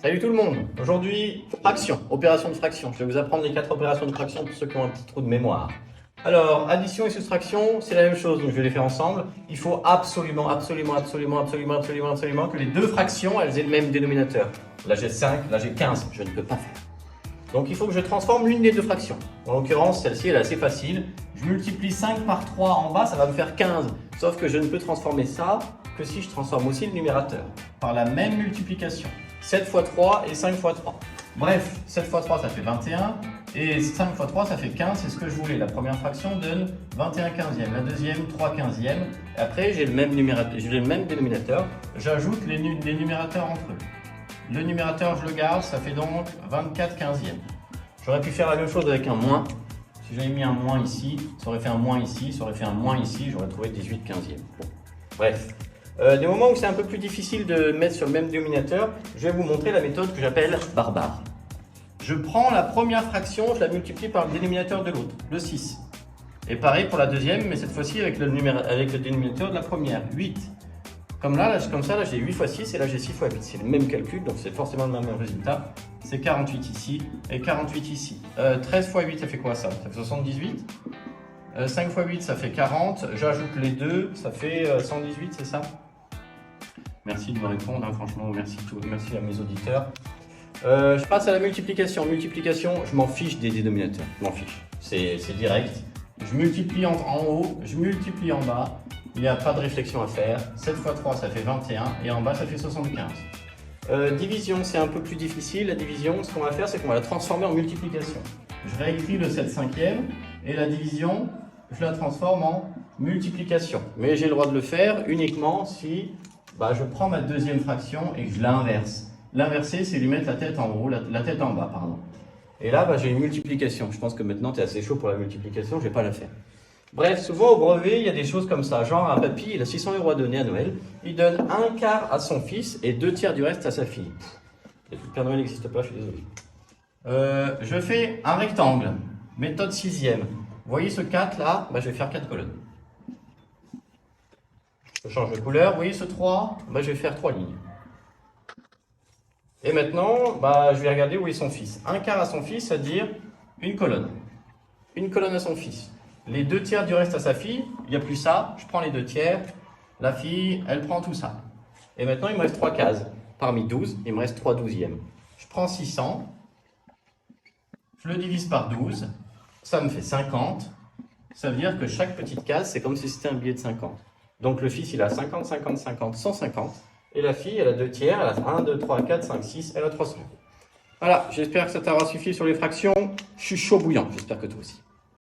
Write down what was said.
Salut tout le monde. Aujourd'hui, fraction, opération de fraction. Je vais vous apprendre les 4 opérations de fraction pour ceux qui ont un petit trou de mémoire. Alors, addition et soustraction, c'est la même chose, donc je vais les faire ensemble. Il faut absolument que les deux fractions, elles aient le même dénominateur. Là j'ai 5, là j'ai 15, je ne peux pas faire. Donc il faut que je transforme l'une des deux fractions. En l'occurrence, celle-ci, elle est assez facile. Je multiplie 5 par 3 en bas, ça va me faire 15. Sauf que je ne peux transformer ça que si je transforme aussi le numérateur par la même multiplication. 7 fois 3 et 5 fois 3. Bref, 7 fois 3 ça fait 21 et 5 fois 3 ça fait 15, c'est ce que je voulais. La première fraction donne 21 quinzième, la deuxième 3 quinzièmes. Après j'ai le même dénominateur, j'ajoute les numérateurs entre eux. Le numérateur je le garde, ça fait donc 24 quinzièmes. J'aurais pu faire la même chose avec un moins. Si j'avais mis un moins ici, ça aurait fait un moins ici, ça aurait fait un moins ici, j'aurais trouvé 18 quinzièmes. Bref. Des moments où c'est un peu plus difficile de mettre sur le même dénominateur, je vais vous montrer la méthode que j'appelle barbare. Je prends la première fraction, je la multiplie par le dénominateur de l'autre, le 6. Et pareil pour la deuxième, mais cette fois-ci avec le dénominateur de la première, 8. Comme ça, j'ai 8 fois 6 et là j'ai 6 fois 8. C'est le même calcul, donc c'est forcément le même résultat. C'est 48 ici et 48 ici. 13 fois 8, ça fait quoi ça? Ça fait 78. 5 fois 8, ça fait 40. J'ajoute les deux, ça fait 118, c'est ça? Merci de me répondre, hein, franchement, merci à mes auditeurs. Je passe à la multiplication. Multiplication, je m'en fiche des dénominateurs, je m'en fiche. C'est direct. Je multiplie en haut, je multiplie en bas. Il n'y a pas de réflexion à faire. 7 fois 3, ça fait 21 et en bas, ça fait 75. Division, c'est un peu plus difficile. La division, ce qu'on va faire, c'est qu'on va la transformer en multiplication. Je réécris le 7 cinquième et la division, je la transforme en multiplication. Mais j'ai le droit de le faire uniquement si je prends ma deuxième fraction et que je l'inverse. L'inverser, c'est lui mettre la tête en haut, la tête en bas, pardon. Et là, j'ai une multiplication. Je pense que maintenant, tu es assez chaud pour la multiplication, je ne vais pas la faire. Bref, souvent au brevet, il y a des choses comme ça. Genre, un papy, il a 600 € à donner à Noël. Il donne un quart à son fils et 2 tiers du reste à sa fille. Le Père Noël n'existe pas, je suis désolé. Je fais un rectangle, méthode 6e. Vous voyez ce 4 là, je vais faire 4 colonnes. Je change de couleur. Vous voyez ce 3, je vais faire 3 lignes. Et maintenant, je vais regarder où est son fils. Un quart à son fils, c'est-à-dire une colonne. Une colonne à son fils. Les 2 tiers du reste à sa fille, il n'y a plus ça. Je prends les 2 tiers. La fille, elle prend tout ça. Et maintenant, il me reste 3 cases. Parmi 12, il me reste 3 douzièmes. Je prends 600. Je le divise par 12. Ça me fait 50. Ça veut dire que chaque petite case, c'est comme si c'était un billet de 50. Donc le fils, il a 50, 50, 50, 150. Et la fille, elle a 2 tiers, elle a 1, 2, 3, 4, 5, 6, elle a 300. Voilà, j'espère que ça t'aura suffi sur les fractions. Je suis chaud bouillant, j'espère que toi aussi.